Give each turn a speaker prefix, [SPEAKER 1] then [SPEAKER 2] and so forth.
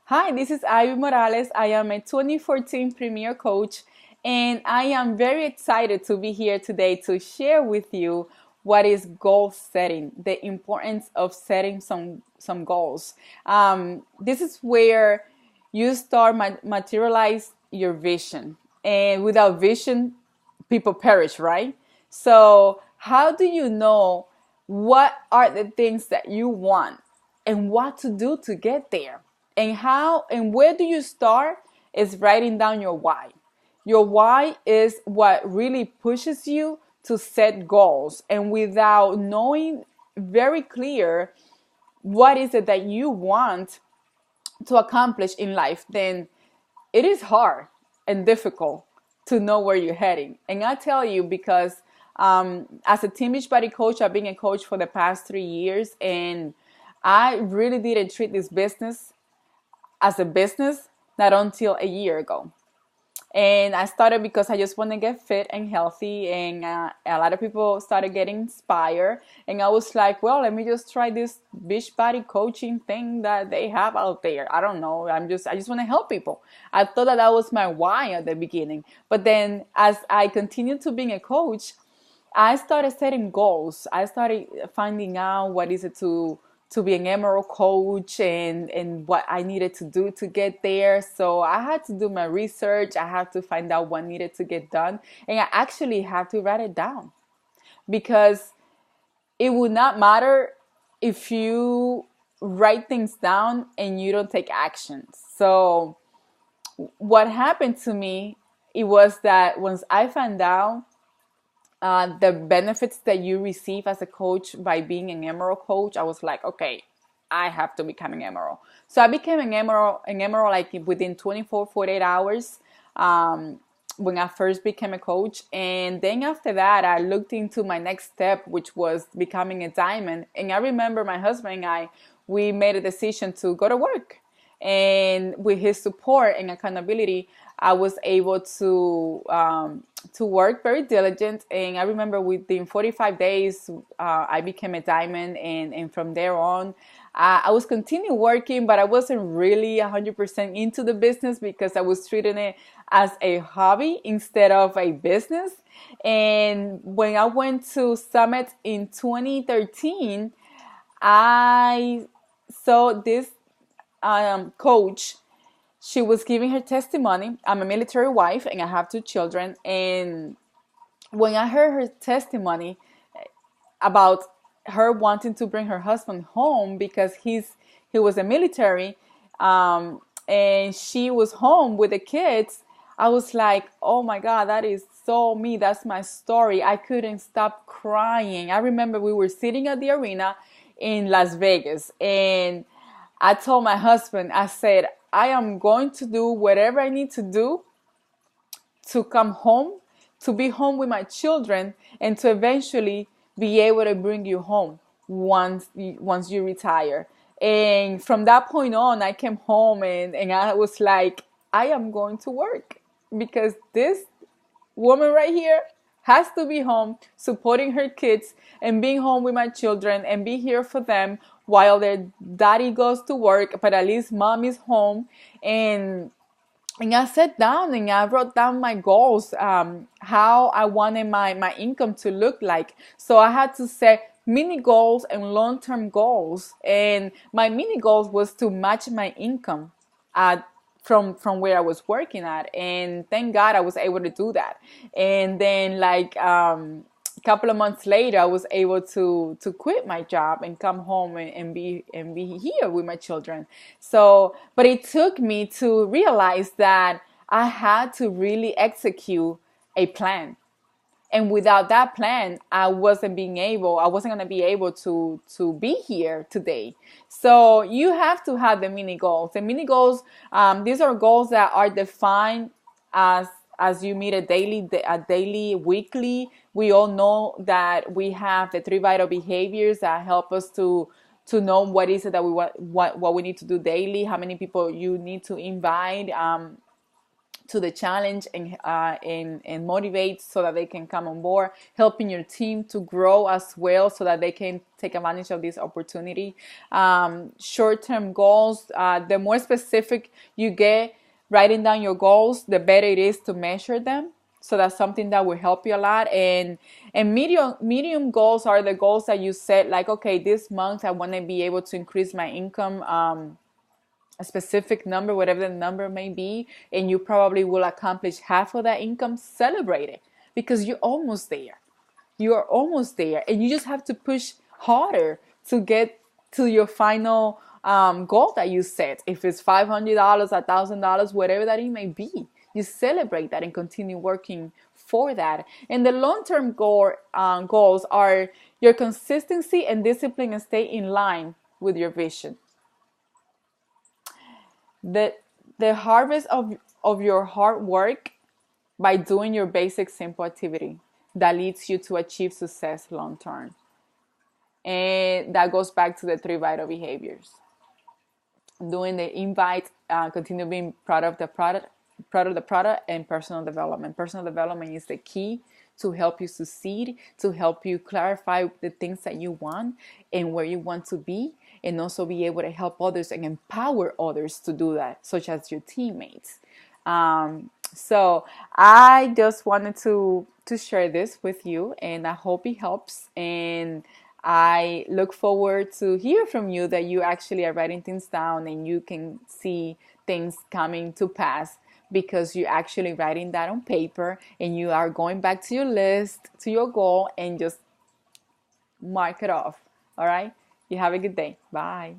[SPEAKER 1] Hi, this is Ivy Morales. I am a 2014 Premier Coach, and I am very excited to be here today to share with you what is goal setting, the importance of setting some goals. This is where you start materialize your vision, and without vision, people perish, right? So, how do you know what are the things that you want and what to do to get there? And how and where do you start is writing down your why. Your why is what really pushes you to set goals. And without knowing very clear what is it that you want to accomplish in life, then it is hard and difficult to know where you're heading. And I tell you because as a Team Beachbody coach, I've been a coach for the past 3 years, and I really didn't treat this business as a business not until a year ago. And I started because I just want to get fit and healthy, and a lot of people started getting inspired. And I was like, well, let me just try this Beachbody coaching thing that they have out there. I don't know. I just want to help people. I thought that was my why at the beginning. But then as I continued to being a coach, I started setting goals. I started finding out what is it to be an emerald coach and what I needed to do to get there. So I had to do my research. I had to find out what needed to get done. And I actually had to write it down because it would not matter if you write things down and you don't take action. So what happened to me, it was that once I found out the benefits that you receive as a coach by being an emerald coach, I was like, okay, I have to become an emerald. So I became an emerald like within 24, 48 hours when I first became a coach. And then after that, I looked into my next step, which was becoming a diamond. And I remember my husband and I, we made a decision to go to work. And with his support and accountability, I was able to work very diligent. And I remember within 45 days, I became a diamond. And from there on, I was continue working, but I wasn't really 100% into the business because I was treating it as a hobby instead of a business. And when I went to Summit in 2013, I saw this coach. She was giving her testimony. I'm a military wife and I have 2 children. And when I heard her testimony about her wanting to bring her husband home because he was a military, and she was home with the kids, I was like, oh my God, that is so me. That's my story. I couldn't stop crying. I remember we were sitting at the arena in Las Vegas, and I told my husband, I said, I am going to do whatever I need to do to come home, to be home with my children, and to eventually be able to bring you home once you retire. And from that point on, I came home and I was like, I am going to work because this woman right here has to be home supporting her kids and being home with my children and be here for them while their daddy goes to work, but at least mom is home. And I sat down and I wrote down my goals, how I wanted my income to look like. So I had to set mini goals and long-term goals. And my mini goals was to match my income at from where I was working at. And thank God I was able to do that. And then like a couple of months later, I was able to quit my job and come home and be here with my children. So, but it took me to realize that I had to really execute a plan. And without that plan, I wasn't going to be able to be here today. So you have to have the mini goals. The mini goals, these are goals that are defined as you meet a daily, weekly. We all know that we have the 3 vital behaviors that help us to know what is it that we want, what we need to do daily, how many people you need to invite, to the challenge and motivate so that they can come on board, helping your team to grow as well so that they can take advantage of this opportunity. Short-term goals, the more specific you get writing down your goals, the better it is to measure them. So that's something that will help you a lot. And medium goals are the goals that you set, like, okay, this month I want to be able to increase my income a specific number, whatever the number may be, and you probably will accomplish half of that income. Celebrate it, because you're almost there. You are almost there, and you just have to push harder to get to your final goal that you set. If it's $500, $1,000, whatever that it may be, you celebrate that and continue working for that. And the long-term goals are your consistency and discipline, and stay in line with your vision. The harvest of your hard work by doing your basic simple activity that leads you to achieve success long term. And that goes back to the three vital behaviors. Doing the invite, continue being proud of the product, and personal development. Personal development is the key to help you succeed, to help you clarify the things that you want and where you want to be, and also be able to help others and empower others to do that, such as your teammates. So I just wanted to share this with you, and I hope it helps. And I look forward to hear from you that you actually are writing things down and you can see things coming to pass, because you're actually writing that on paper and you are going back to your list, to your goal, and just mark it off. All right? You have a good day. Bye.